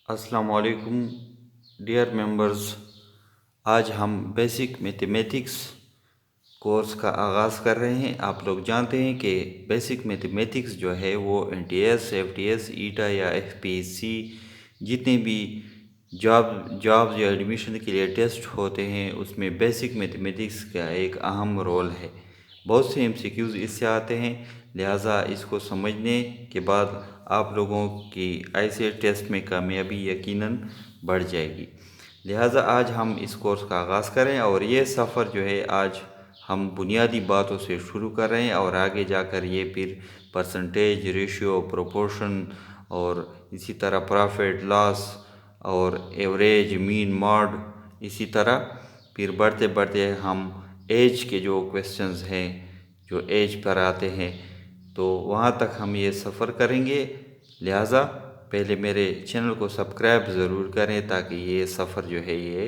अस्सलाम वालेकुम dear members. आज हम बेसिक मैथमेटिक्स कोर्स का आगाज़ कर रहे हैं। आप लोग जानते हैं कि बेसिक मैथमेटिक्स जो है वो एनटीएस, एफटीएस, ईटा या एफपीएससी जितने भी जॉब्स या एडमिशन के लिए टेस्ट होते हैं उसमें बेसिक मैथमेटिक्स का एक अहम रोल है। बहुत से एमसीक्यूज़ इससे आते हैं, लिहाजा इसको समझने के बाद आप लोगों की ऐसे टेस्ट में कामयाबी यकीनन बढ़ जाएगी। लिहाजा आज हम इस कोर्स का आगाज़ करें और ये सफ़र जो है आज हम बुनियादी बातों से शुरू कर रहे हैं और आगे जाकर ये फिर परसेंटेज, रेशियो, प्रोपोर्शन और इसी तरह प्रॉफिट लॉस और एवरेज, मीन, मॉड, इसी तरह फिर बढ़ते बढ़ते हम एज के जो क्वेश्चंस हैं जो एज पर आते हैं तो वहाँ तक हम ये सफ़र करेंगे। लिहाजा पहले मेरे चैनल को सब्सक्राइब ज़रूर करें ताकि ये सफ़र जो है ये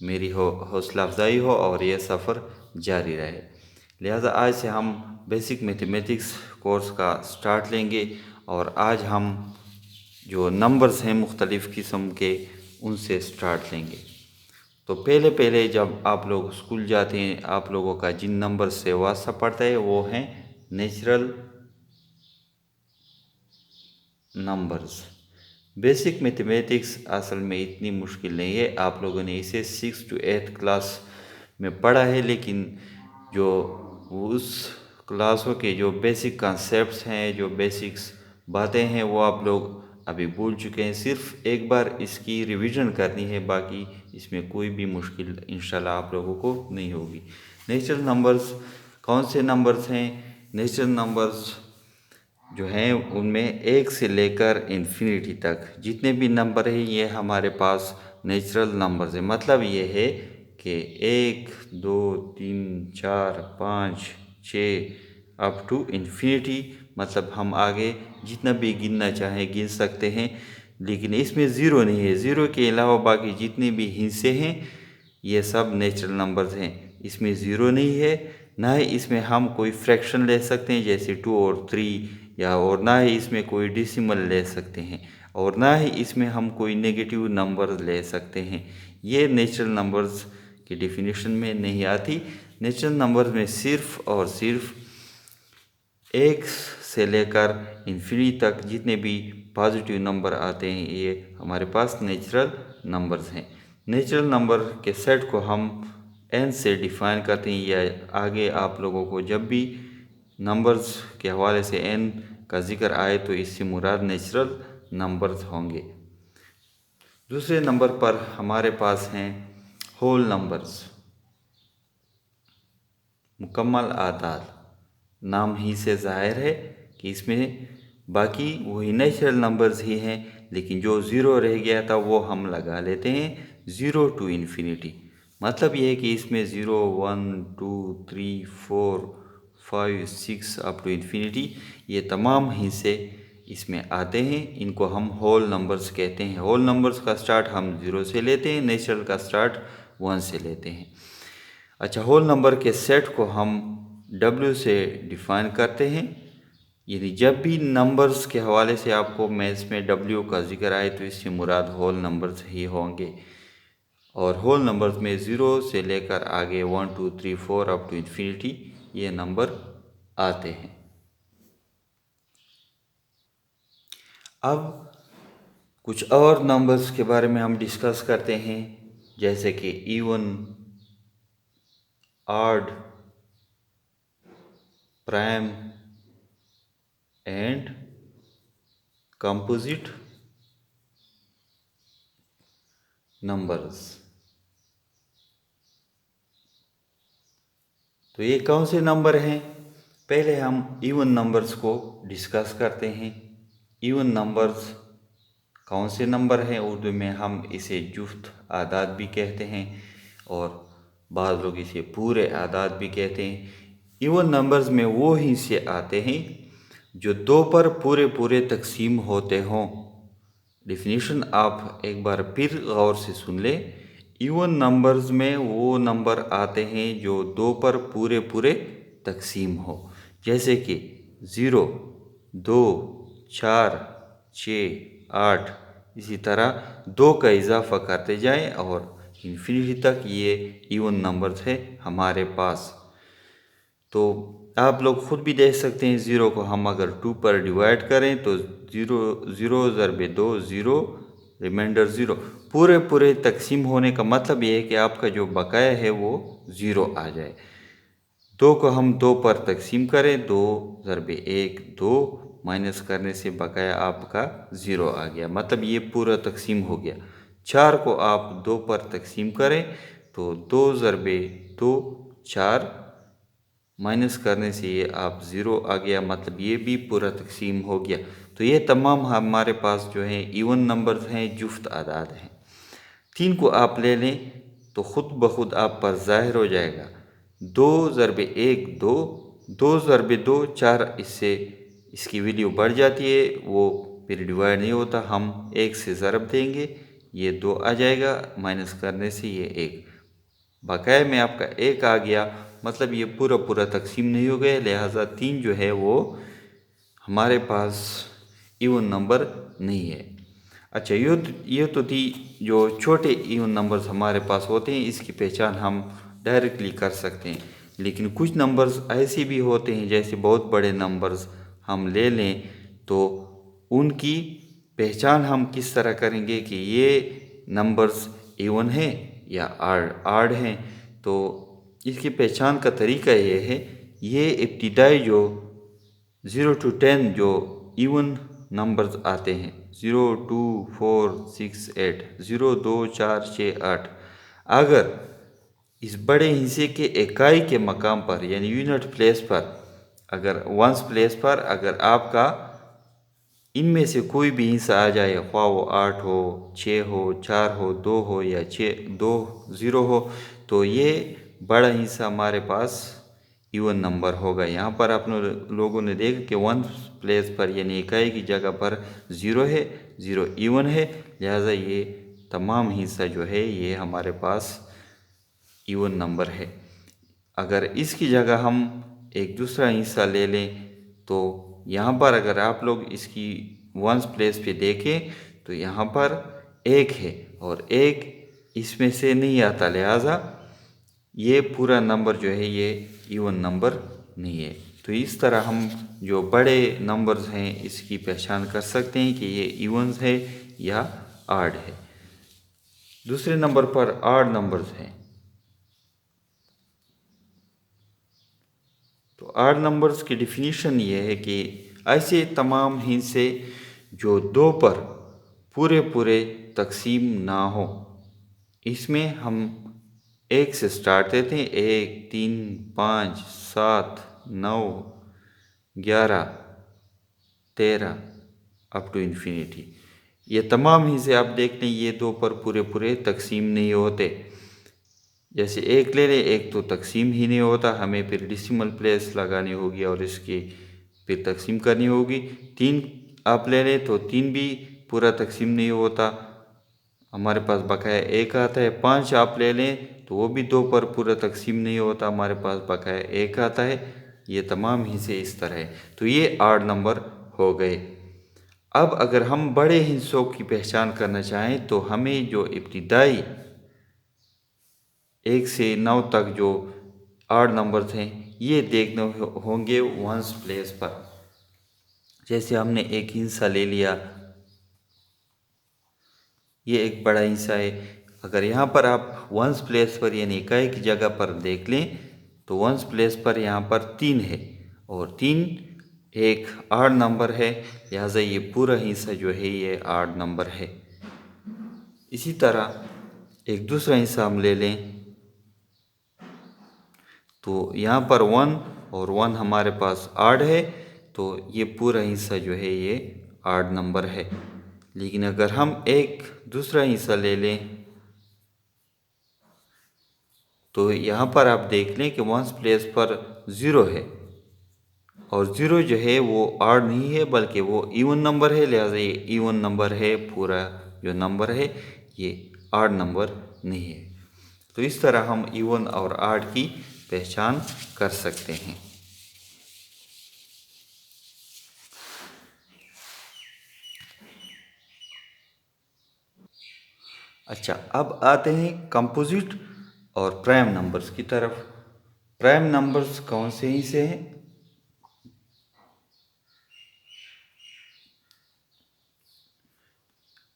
मेरी हौसला अफजाई हो और ये सफ़र जारी रहे। लिहाजा आज से हम बेसिक मैथमेटिक्स कोर्स का स्टार्ट लेंगे और आज हम जो नंबर्स हैं मुख्तलिफ़ किस्म के उनसे स्टार्ट लेंगे। तो पहले पहले जब आप लोग स्कूल जाते हैं आप लोगों का जिन नंबर से वास्ता पड़ता है वो हैं नेचुरल नंबर्स। बेसिक मैथमेटिक्स असल में इतनी मुश्किल नहीं है, आप लोगों ने इसे 6 to 8 क्लास में पढ़ा है, लेकिन जो उस क्लासों के जो बेसिक कॉन्सेप्ट्स हैं, जो बेसिक्स बातें हैं वो आप लोग अभी भूल चुके हैं। सिर्फ एक बार इसकी रिवीजन करनी है, बाकी इसमें कोई भी मुश्किल इंशाल्लाह आप लोगों को नहीं होगी। नेचुरल नंबर्स कौन से नंबर्स हैं? नेचुरल नंबर्स जो हैं उनमें 1 से लेकर इन्फिनिटी तक जितने भी नंबर हैं ये हमारे पास नेचुरल नंबर्स हैं। मतलब ये है कि 1, 2, 3, 4, 5, 6 अप टू इन्फिनिटी, मतलब हम आगे जितना भी गिनना चाहें गिन सकते हैं, लेकिन इसमें ज़ीरो नहीं है। ज़ीरो के अलावा बाकी जितने भी हिस्से हैं ये सब नेचुरल नंबर्स हैं। इसमें ज़ीरो नहीं है, ना ही इसमें हम कोई फ्रैक्शन ले सकते हैं जैसे 2 और 3, या और ना ही इसमें कोई डिसिमल ले सकते हैं, और ना ही इसमें हम कोई नेगेटिव नंबर ले सकते हैं। ये नेचुरल नंबर्स की डेफिनेशन में नहीं आती। नेचुरल नंबर्स में सिर्फ और सिर्फ 1 से लेकर इन्फिनिटी तक जितने भी पॉजिटिव नंबर आते हैं ये हमारे पास नेचुरल नंबर्स हैं। नेचुरल नंबर के सेट को हम n से डिफ़ाइन करते हैं, या आगे आप लोगों को जब भी नंबर्स के हवाले से n का जिक्र आए तो इससे मुराद नेचुरल नंबर्स होंगे। दूसरे नंबर पर हमारे पास हैं होल नंबर्स, मुकम्मल आदाद। नाम ही से ज़ाहिर है कि इसमें बाकी वही नेचुरल नंबर्स ही हैं, लेकिन जो ज़ीरो रह गया था वो हम लगा लेते हैं 0 टू इन्फिनिटी। मतलब ये है कि इसमें 0, 1, 2, 3, 4, 5, 6 अप टू इन्फिनिटी ये तमाम हिस्से इसमें आते हैं। इनको हम होल नंबर्स कहते हैं। होल नंबर्स का स्टार्ट हम 0 से लेते हैं, नेचुरल का स्टार्ट 1 से लेते हैं। अच्छा, होल नंबर के सेट को हम W से डिफ़ाइन करते हैं, यानी जब भी नंबर्स के हवाले से आपको मैथ्स में W का जिक्र आए तो इससे मुराद होल नंबर्स ही होंगे। और होल नंबर्स में 0 से लेकर आगे 1, 2, 3, 4 अप टू इन्फिनिटी ये नंबर आते हैं। अब कुछ और नंबर्स के बारे में हम डिस्कस करते हैं, जैसे कि even, odd, prime and composite numbers. तो ये कौन से नंबर हैं? पहले हम इवन नंबर्स को डिस्कस करते हैं। इवन नंबर्स कौन से नंबर हैं? उर्दू में हम इसे जुफ्त आदाद भी कहते हैं और बाज़ लोग इसे पूरे आदाद भी कहते हैं। इवन नंबर्स में वो हिस्से आते हैं जो 2 पर पूरे पूरे तकसीम होते हों। डेफिनेशन आप एक बार फिर गौर से सुन लें। इवन नंबर्स में वो नंबर आते हैं जो 2 पर पूरे पूरे तकसीम हो, जैसे कि 0, 2, 4, 6, 8, इसी तरह 2 का इजाफा करते जाएं और इन्फिनिटी तक ये इवन नंबर्स है हमारे पास। तो आप लोग खुद भी देख सकते हैं, ज़ीरो को हम अगर 2 पर डिवाइड करें तो ज़ीरो ज़ीरो ज़रबे 2 ज़ीरो, रिमाइंडर ज़ीरो। पूरे पूरे तकसीम होने का मतलब ये है कि आपका जो बकाया है वो ज़ीरो आ जाए। 2 को हम 2 पर तकसीम करें, 2 ज़रबे 1 2, माइनस करने से बकाया आपका ज़ीरो आ गया, मतलब ये पूरा तकसीम हो गया। 4 को आप 2 पर तकसीम करें तो 2 ज़रबे 2 4, माइनस करने से ये आप ज़ीरो आ गया, मतलब ये भी पूरा तकसीम हो गया। तो ये तमाम हमारे पास जो है इवन नंबर्स हैं, जुफ्त आदाद हैं। 3 को आप ले लें तो ख़ुद ब खुद आप पर ज़ाहिर हो जाएगा। 2 ज़रबे 1 2, 2 ज़रबे 2 4, इससे इसकी वैल्यू बढ़ जाती है, वो फिर डिवाइड नहीं होता। हम 1 से ज़रब देंगे, ये 2 आ जाएगा, माइनस करने से ये 1, बकाया में आपका 1 आ गया, मतलब ये पूरा पूरा तकसीम नहीं हो गया, लिहाजा 3 जो है वो हमारे पास इवन नंबर नहीं है। अच्छा, ये तो थी जो छोटे इवन नंबर्स हमारे पास होते हैं, इसकी पहचान हम डायरेक्टली कर सकते हैं। लेकिन कुछ नंबर्स ऐसे भी होते हैं, जैसे बहुत बड़े नंबर्स हम ले लें तो उनकी पहचान हम किस तरह करेंगे कि ये नंबर्स इवन है या आड हैं। तो इसकी पहचान का तरीका ये है, ये इब्तिदाई जो 0 to 10 जो इवन नंबर्स आते हैं, 0 2 4 6 8, 0 2 4 6 8, अगर इस बड़े हिस्से के इकाई के मकाम पर यानी यूनिट प्लेस पर, अगर वंस प्लेस पर अगर आपका इनमें से कोई भी हिस्सा आ जाए, ख्वाह वो 8 हो 6 हो 4 हो 2 हो या 6 2 0 हो, तो ये बड़ा हिस्सा हमारे पास इवन नंबर होगा। यहाँ पर आप लोगों ने देखा कि वन प्लेस पर यानी इकाई की जगह पर ज़ीरो है, ज़ीरो इवन है, लिहाजा ये तमाम हिस्सा जो है ये हमारे पास इवन नंबर है। अगर इसकी जगह हम एक दूसरा हिस्सा ले लें तो यहाँ पर अगर आप लोग इसकी वंस प्लेस पे देखें तो यहाँ पर 1 है और 1 इसमें से नहीं आता, लिहाजा ये पूरा नंबर जो है ये इवन नंबर नहीं है। तो इस तरह हम जो बड़े नंबर्स हैं इसकी पहचान कर सकते हैं कि ये इवन्स है या आड है। दूसरे नंबर पर आड नंबर्स हैं। तो आड नंबर्स की डिफिनीशन ये है कि ऐसे तमाम हिस्से जो 2 पर पूरे पूरे तकसीम ना हो। इसमें हम 1 से स्टार्ट देते हैं, 1 3 5 7 9 11 13 अप टू इन्फिनिटी। ये तमाम हिस्से आप देख लें, ये 2 पर पूरे पूरे तकसीम नहीं होते। जैसे 1 ले लें, 1 तो तकसीम ही नहीं होता, हमें फिर डेसिमल प्लेस लगानी होगी और इसकी फिर तकसीम करनी होगी। 3 आप ले लें तो 3 भी पूरा तकसीम नहीं होता, हमारे पास बकाया 1 आता है। 5 आप ले लें तो वो भी 2 पर पूरा तकसीम नहीं होता, हमारे पास बकाया 1 आता है। ये तमाम हिस्से इस तरह है, तो ये आड नंबर हो गए। अब अगर हम बड़े हिस्सों की पहचान करना चाहें तो हमें जो इब्तिदाई 1 से 9 तक जो आड नंबर थे ये देखने होंगे वंस प्लेस पर। जैसे हमने एक हिस्सा ले लिया, ये एक बड़ा हिस्सा है, अगर यहाँ पर आप वंस प्लेस पर यानी इकाई की जगह पर देख लें तो वंस प्लेस पर यहाँ पर 3 है और 3 एक आड नंबर है, लिहाजा ये पूरा हिस्सा जो है ये आड नंबर है। इसी तरह एक दूसरा हिस्सा हम ले लें तो यहाँ पर 1 और 1 हमारे पास आड है, तो ये पूरा हिस्सा जो है ये आड नंबर है। लेकिन अगर हम एक दूसरा हिस्सा ले लें तो यहाँ पर आप देख लें कि वंस प्लेस पर 0 है और 0 जो है वो आड नहीं है बल्कि वो इवन नंबर है, लिहाजा ये इवन नंबर है। पूरा जो नंबर है ये आड नंबर नहीं है। तो इस तरह हम इवन और आड की पहचान कर सकते हैं। अच्छा, अब आते हैं कंपोजिट और प्राइम नंबर्स की तरफ। प्राइम नंबर्स कौन से ही से हैं?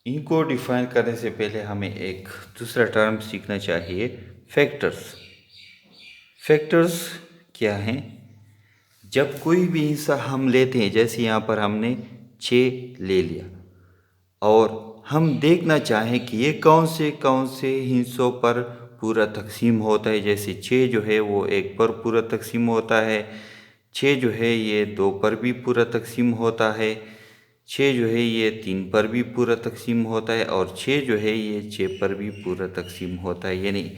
इनको डिफाइन करने से पहले हमें एक दूसरा टर्म सीखना चाहिए, फैक्टर्स। फैक्टर्स क्या हैं? जब कोई भी हिस्सा हम लेते हैं, जैसे यहाँ पर हमने 6 ले लिया और हम देखना चाहें कि ये कौन से हिस्सों पर पूरा तकसीम होता है, जैसे 6 जो है वो 1 पर पूरा तकसीम होता है, 6 जो है ये 2 पर भी पूरा तकसीम होता है, 6 जो है ये 3 पर भी पूरा तकसीम होता है और 6 जो है ये 6 पर भी पूरा तकसीम होता है। यानी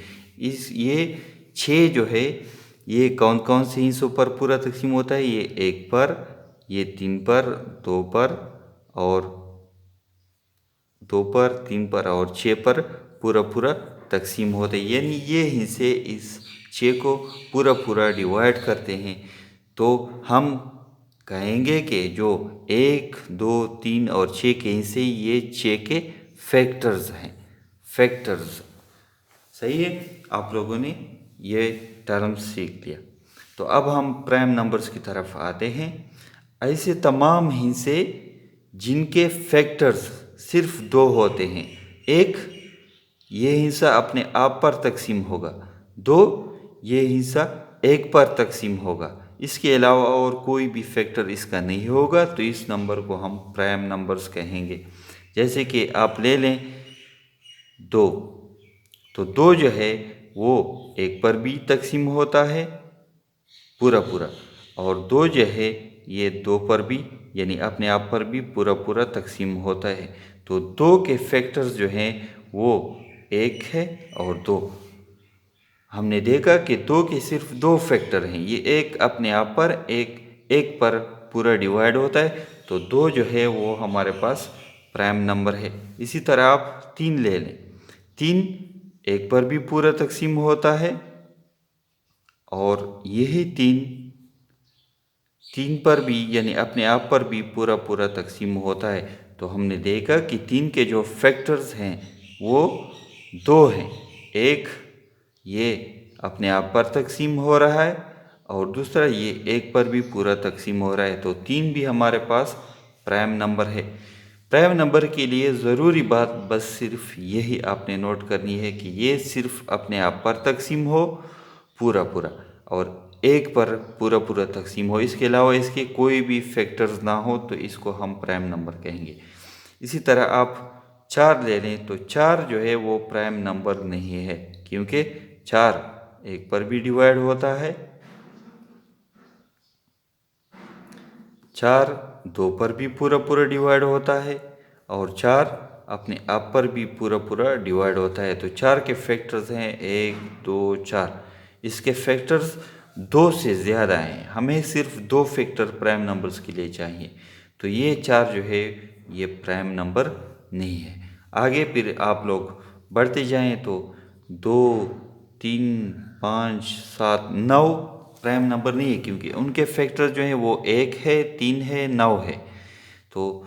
ये 6 जो है ये कौन कौन से हिस्सों पर पूरा तकसीम होता है? ये 1 पर, ये 3 पर, 2 पर और 2 पर, 3 पर और 6 पर पूरा पूरा तकसीम होते हैं। यानी ये हिस्से इस 6 को पूरा पूरा डिवाइड करते हैं। तो हम कहेंगे कि जो 1, 2, 3 और 6 के हिस्से ये 6 के फैक्टर्स हैं। फैक्टर्स, सही है? आप लोगों ने ये टर्म सीख लिया। तो अब हम प्राइम नंबर्स की तरफ आते हैं। ऐसे तमाम हिस्से जिनके फैक्टर्स सिर्फ 2 होते हैं। एक, ये हिस्सा अपने आप पर तकसीम होगा। 2, ये हिस्सा 1 पर तकसीम होगा। इसके अलावा और कोई भी फैक्टर इसका नहीं होगा, तो इस नंबर को हम प्राइम नंबर्स कहेंगे। जैसे कि आप ले लें 2, तो 2 जो है वो 1 पर भी तकसीम होता है पूरा पूरा, और 2 जो है ये 2 पर भी यानी अपने आप पर भी पूरा पूरा तकसीम होता है। तो 2 के फैक्टर्स जो हैं वो 1 है और 2। हमने देखा कि 2 के सिर्फ 2 फैक्टर हैं, ये एक अपने आप पर, एक पर पूरा डिवाइड होता है, तो 2 जो है वो हमारे पास प्राइम नंबर है। इसी तरह आप 3 ले लें, 3 1 पर भी पूरा तकसीम होता है और यही 3 पर भी यानी अपने आप पर भी पूरा पूरा तकसीम होता है। तो हमने देखा कि 3 के जो फैक्टर्स हैं वो 2 हैं। एक, ये अपने आप पर तकसीम हो रहा है और दूसरा ये 1 पर भी पूरा तकसीम हो रहा है। तो 3 भी हमारे पास प्राइम नंबर है। प्राइम नंबर के लिए ज़रूरी बात बस सिर्फ यही आपने नोट करनी है कि ये सिर्फ अपने आप पर तकसीम हो पूरा पूरा और 1 पर पूरा पूरा तकसीम हो। इसके अलावा इसके कोई भी फैक्टर्स ना हो तो इसको हम प्राइम नंबर कहेंगे। इसी तरह आप 4 ले लें, तो 4 जो है वो प्राइम नंबर नहीं है, क्योंकि 4 1 पर भी डिवाइड होता है, 4 2 पर भी पूरा पूरा डिवाइड होता है और 4 अपने आप पर भी पूरा पूरा डिवाइड होता है। तो 4 के फैक्टर्स हैं 1, 2, 4। इसके फैक्टर्स 2 से ज़्यादा हैं, हमें सिर्फ 2 फैक्टर प्राइम नंबर्स के लिए चाहिए। तो ये 4 जो है ये प्राइम नंबर नहीं है। आगे फिर आप लोग बढ़ते जाएं तो 2, 3, 5, 7, 9 प्राइम नंबर नहीं है, क्योंकि उनके फैक्टर जो हैं वो 1 है, 3 है, 9 है। तो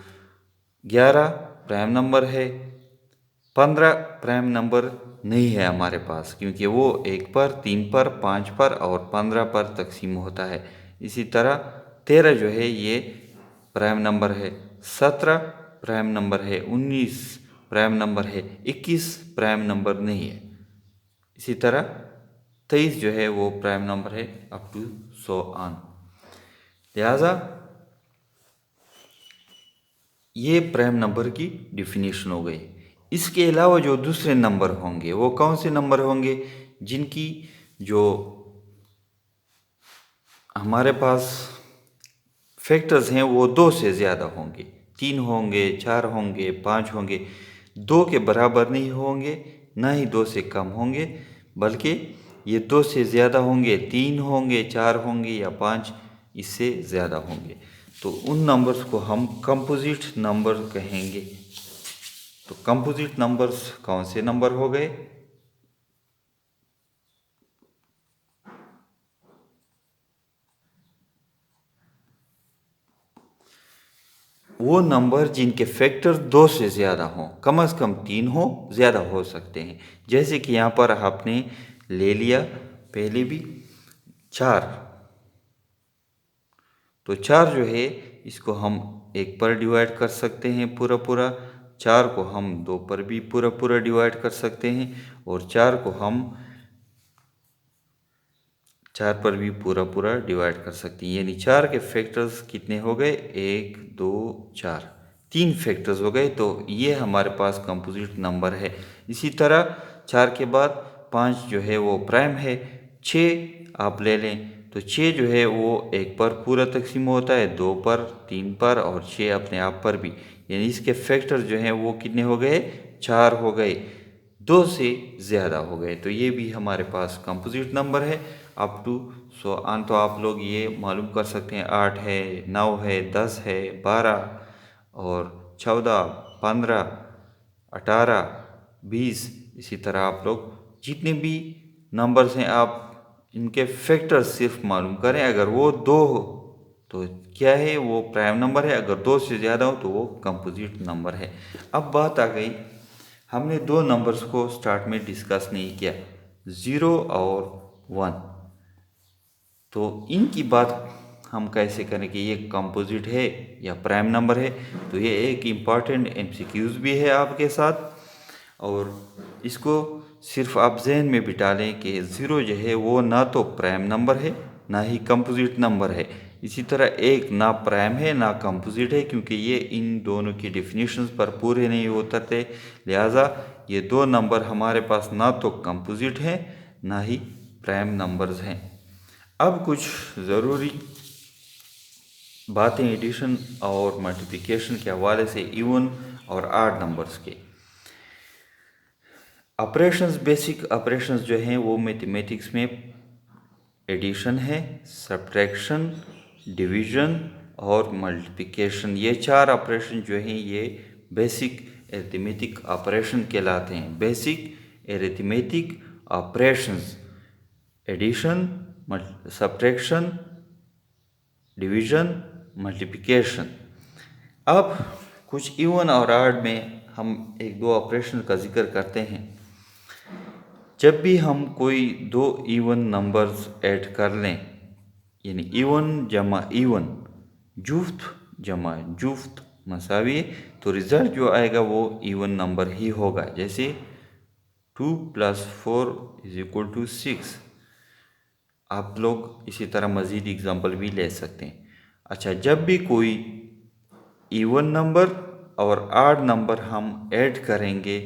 11 प्राइम नंबर है, 15 प्राइम नंबर नहीं है हमारे पास, क्योंकि वो 1 पर, 3 पर, 5 पर और 15 पर तकसीम होता है। इसी तरह 13 जो है ये प्राइम नंबर है, 17 प्राइम नंबर है, 19 प्राइम नंबर है, 21 प्राइम नंबर नहीं है। इसी तरह 23 जो है वो प्राइम नंबर है, अप टू सो ऑन। लिहाजा ये प्राइम नंबर की डिफिनीशन हो गई। इसके अलावा जो दूसरे नंबर होंगे वो कौन से नंबर होंगे? जिनकी जो हमारे पास फैक्टर्स हैं वो 2 से ज़्यादा होंगे, 3 होंगे, 4 होंगे, 5 होंगे, 2 के बराबर नहीं होंगे, ना ही 2 से कम होंगे, बल्कि ये 2 से ज़्यादा होंगे, 3 होंगे, 4 होंगे या 5 इससे ज़्यादा होंगे। तो उन नंबर्स को हम कंपोजिट नंबर कहेंगे। तो कंपोजिट नंबर्स कौन से नंबर हो गए? वो नंबर जिनके फैक्टर 2 से ज़्यादा हों, कम से कम 3 हो, ज़्यादा हो सकते हैं। जैसे कि यहाँ पर आपने ले लिया पहले भी 4, तो 4 जो है इसको हम 1 पर डिवाइड कर सकते हैं पूरा पूरा, 4 को हम 2 पर भी पूरा पूरा डिवाइड कर सकते हैं, और 4 को हम 4 पर भी पूरा पूरा डिवाइड कर सकते हैं। यानी 4 के फैक्टर्स कितने हो गए? 1 2 4, 3 फैक्टर्स हो गए। तो ये हमारे पास कंपोजिट नंबर है। इसी तरह 4 के बाद 5 जो है वो प्राइम है। 6 आप ले लें तो 6 जो है वो 1 पर पूरा तकसीम होता है, 2 पर, 3 पर, और 6 अपने आप पर भी। यानी इसके फैक्टर जो हैं वो कितने हो गए? 4 हो गए, 2 से ज़्यादा हो गए। तो ये भी हमारे पास कंपोजिट नंबर है अप टू 100 आन। तो आप लोग ये मालूम कर सकते हैं 8 है, 9 है, 10 है, 12 और 14, 15, 18, 20। इसी तरह आप लोग जितने भी नंबर्स हैं आप इनके फैक्टर सिर्फ मालूम करें। अगर वो 2 हो तो क्या है? वो प्राइम नंबर है। अगर 2 से ज़्यादा हो तो वो कंपोजिट नंबर है। अब बात आ गई, हमने 2 नंबर्स को स्टार्ट में डिस्कस नहीं किया, 0 और 1। तो इनकी बात हम कैसे करें कि ये कंपोजिट है या प्राइम नंबर है? तो ये एक इम्पॉर्टेंट एमसीक्यूज़ भी है आपके साथ, और इसको सिर्फ आप जहन में बिठा लें कि 0 जो है वो ना तो प्राइम नंबर है ना ही कंपोजिट नंबर है। इसी तरह 1 ना प्राइम है ना कंपोजिट है, क्योंकि ये इन दोनों की डेफिनेशंस पर पूरे नहीं उतरते। लिहाजा ये 2 नंबर हमारे पास ना तो कंपोजिट हैं ना ही प्राइम नंबर्स हैं। अब कुछ ज़रूरी बातें एडिशन और मल्टीप्लिकेशन के हवाले से इवन और ऑड नंबर्स के। ऑपरेशंस, बेसिक ऑपरेशंस जो हैं वो मैथमेटिक्स में एडिशन है, सब्ट्रैक्शन, डिवीज़न और मल्टीप्लिकेशन। ये 4 ऑपरेशन जो हैं ये बेसिक अरिथमेटिक ऑपरेशन कहलाते हैं। Basic arithmetic operations, addition, subtraction, division, multiplication. अब कुछ इवन और ऑड में हम 1-2 ऑपरेशन का जिक्र करते हैं। जब भी हम कोई 2 इवन नंबर्स ऐड कर लें, यानी इवन जमा इवन, जुफ्त जमा जुफ्त मसावी, तो रिज़ल्ट जो आएगा वो इवन नंबर ही होगा। जैसे 2 + 4 = 6। आप लोग इसी तरह मज़ीद एग्ज़ाम्पल भी ले सकते हैं। अच्छा, जब भी कोई इवन नंबर और ऑड नंबर हम ऐड करेंगे,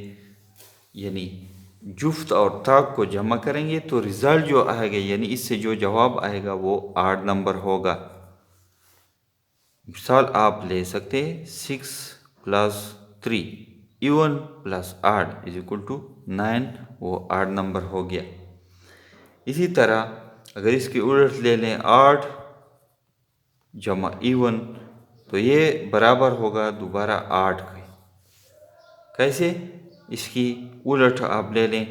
यानी जुफ्त और ताक को जमा करेंगे, तो रिज़ल्ट जो आएगा यानी इससे जो जवाब आएगा वो ऑड नंबर होगा। मिसाल आप ले सकते हैं 6 + 3 इवन प्लस ऑड = 9, वो ऑड नंबर हो गया। इसी तरह अगर इसकी उलट ले लें, 8 जमा इवन, तो ये बराबर होगा दोबारा 8 के। कैसे? इसकी उलट आप ले लें,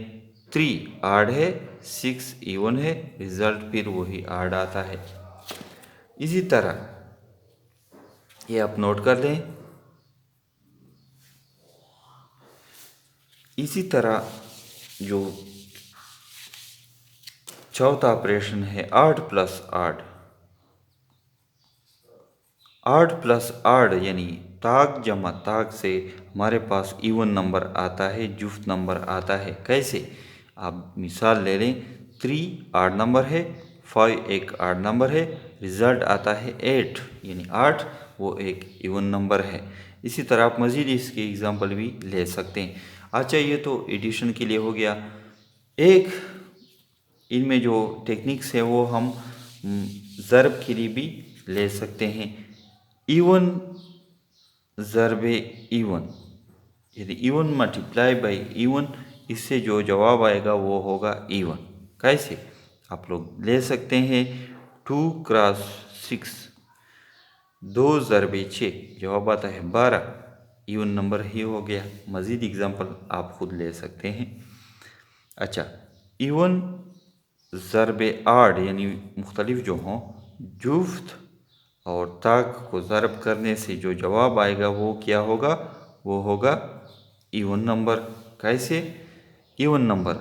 3 ऑड है, 6 इवन है, रिजल्ट फिर वही ऑड आता है। इसी तरह ये आप नोट कर लें। इसी तरह जो चौथा ऑपरेशन है 8 + 8, 8 + 8 यानी ताक जमा ताक से हमारे पास इवन नंबर आता है, जुफ्त नंबर आता है। कैसे? आप मिसाल ले लें, 3 ऑड नंबर है, 5 एक ऑड नंबर है, रिज़ल्ट आता है 8, यानी 8 वो एक इवन नंबर है। इसी तरह आप मज़ीद इसके एग्ज़ाम्पल भी ले सकते हैं। अच्छा, ये तो एडिशन के लिए हो गया। एक इनमें जो टेक्निक्स है वो हम ज़रब के लिए भी ले सकते हैं। इवन ज़रब इवन, यदि इवन मल्टीप्लाई बाई इवन, इससे जो जवाब आएगा वो होगा इवन। कैसे? आप लोग ले सकते हैं 2 × 6, 2 ज़रब 6, जवाब आता है 12, इवन नंबर ही हो गया। मज़ीद एग्ज़ाम्पल आप खुद ले सकते हैं। अच्छा, इवन ज़रब ऑड यानी मुख्तलिफ जो हों, जुफ्त और ताक को ज़रब करने से जो जवाब आएगा वो क्या होगा, वो होगा इवन नंबर। कैसे? इवन नंबर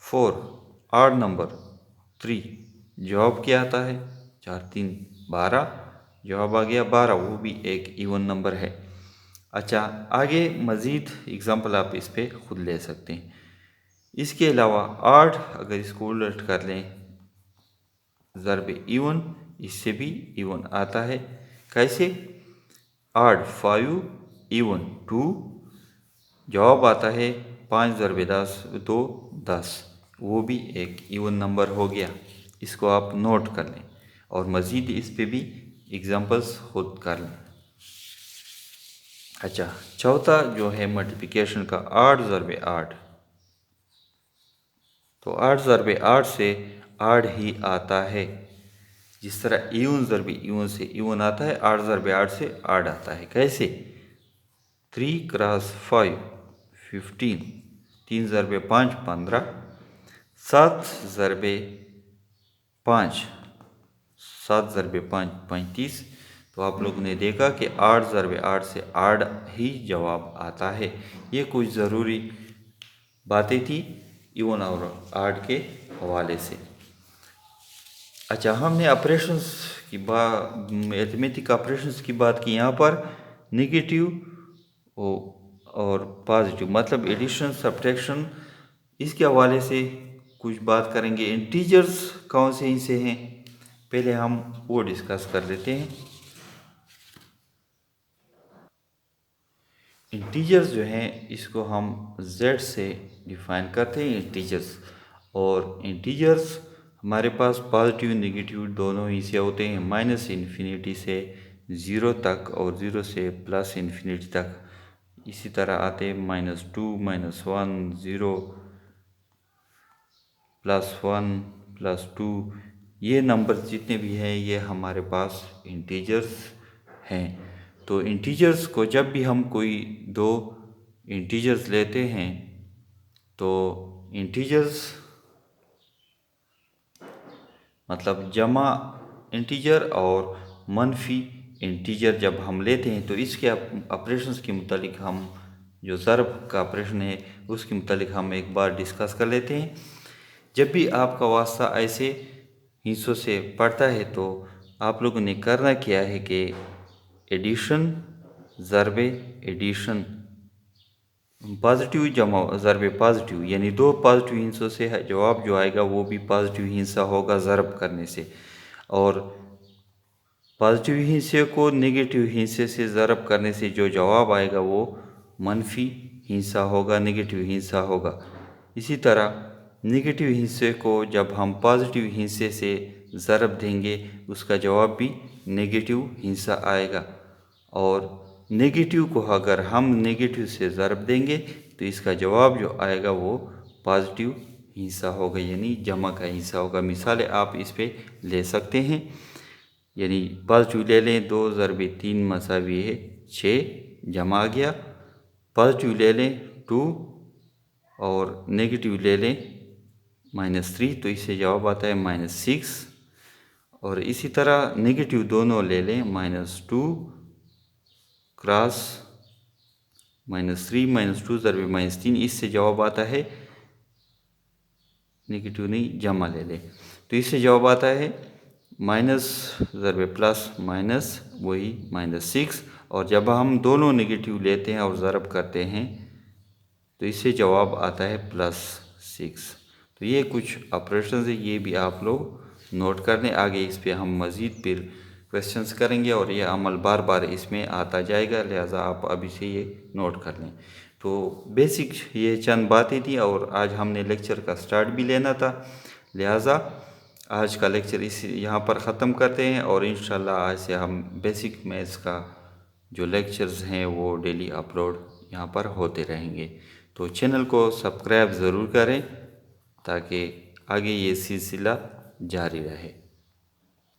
4, ऑड नंबर 3, जवाब क्या आता है 4 3 12, जवाब आ गया 12, वो भी एक इवन नंबर है। अच्छा, आगे मज़ीद एग्ज़ाम्पल आप इस पे खुद ले सकते हैं। इसके अलावा ऑड अगर इसको उलट कर लें ज़रब इवन, इससे भी इवन आता है। कैसे? ऑड 5 इवन 2, जवाब आता है 5 ज़रब 10 2 10, वो भी एक इवन नंबर हो गया। इसको आप नोट कर लें और मज़ीद इस पे भी एग्ज़ाम्पल्स खुद कर लें। अच्छा, चौथा जो है मल्टीप्लिकेशन का 8 ज़रब 8, तो 8 ज़रब 8 से 8 ही आता है। जिस तरह इवन ज़रब इवन से इवन आता है, 8 ज़रब 8 से 8 आता है। कैसे? 3 क्रॉस 5 15, 3 ज़रब 5 15, 7 ज़रब 5 7 ज़रब 5 35। तो आप लोगों ने देखा कि 8 ज़रब 8 से 8 ही जवाब आता है। ये कुछ ज़रूरी बातें थी इवन और ऑड के हवाले से। अच्छा, हमने ऑपरेशंस की मैथमेटिक ऑपरेशंस की बात की। यहाँ पर नेगेटिव और पॉजिटिव मतलब एडिशन सब्ट्रैक्शन, इसके हवाले से कुछ बात करेंगे। इंटीजर्स कौन से हिस्से हैं, पहले हम वो डिस्कस कर लेते हैं। इंटीजर्स जो हैं इसको हम z से डिफ़ाइन करते हैं इंटीजर्स। और इंटीजर्स हमारे पास पॉजिटिव नेगेटिव दोनों हिस्से होते हैं, माइनस इन्फिनिटी से 0 तक और 0 से प्लस इन्फिनिटी तक। इसी तरह आते हैं -2 -1 0 +1 +2, ये नंबर जितने भी हैं ये हमारे पास इंटीजर्स हैं। तो इंटीजर्स को जब भी हम कोई दो इंटीजर्स लेते हैं तो इंटीजर्स मतलब जमा इंटीजर और मनफी इंटीजर जब हम लेते हैं तो इसके ऑपरेशंस के मुतालिक हम जो ज़रब का ऑपरेशन है उसके मुतालिक हम एक बार डिस्कस कर लेते हैं। जब भी आपका वास्ता ऐसे हिस्सों से पड़ता है तो आप लोगों ने करना क्या है कि एडिशन ज़रब एडिशन, पॉजिटिव जमा ज़रब पॉजिटिव, यानी दो पॉजिटिव हिस्सों से जवाब जो आएगा वो भी पॉजिटिव हिस्सा होगा ज़रब करने से, और पॉजिटिव हिस्से को नेगेटिव हिस्से से ज़रब करने से जो जवाब आएगा वो मनफी हिस्सा होगा, नेगेटिव हिस्सा होगा। इसी तरह नेगेटिव हिस्से को जब हम पॉजिटिव हिस्से से ज़रब देंगे उसका जवाब भी नेगेटिव हिस्सा आएगा, और नेगेटिव को अगर हम नेगेटिव से ज़रब देंगे तो इसका जवाब जो आएगा वो पॉजिटिव हिस्सा होगा, यानी जमा का हिस्सा होगा। मिसालें आप इस पे ले सकते हैं, यानी पॉजिटिव ले लें 2 ज़रब 3 मसावी है 6, जमा आ गया। पॉजिटिव ले लें 2 और नेगेटिव ले लें -3, तो इससे जवाब आता है -6। और इसी तरह नेगेटिव दोनों ले लें -2 क्रॉस -3 -2 ज़रब -3, इससे जवाब आता है, नेगेटिव नहीं जमा ले लें तो इससे जवाब आता है माइनस ज़रब प्लस माइनस वही -6। और जब हम दोनों नेगेटिव लेते हैं और ज़रब करते हैं तो इससे जवाब आता है +6। तो ये कुछ ऑपरेशंस है, ये भी आप लोग नोट कर लें। आगे इस पे हम मज़ीद फिर क्वेश्चंस करेंगे और ये अमल बार बार इसमें आता जाएगा, लिहाजा आप अभी से ये नोट कर लें। तो बेसिक ये चंद बातें थी और आज हमने लेक्चर का स्टार्ट भी लेना था, लिहाजा आज का लेक्चर इस यहाँ पर ख़त्म करते हैं और इंशाल्लाह आज से हम बेसिक मैथ्स का जो लेक्चर्स हैं वो डेली अपलोड यहाँ पर होते रहेंगे। तो चैनल को सब्सक्राइब ज़रूर करें ताकि आगे ये सिलसिला जारी रहे।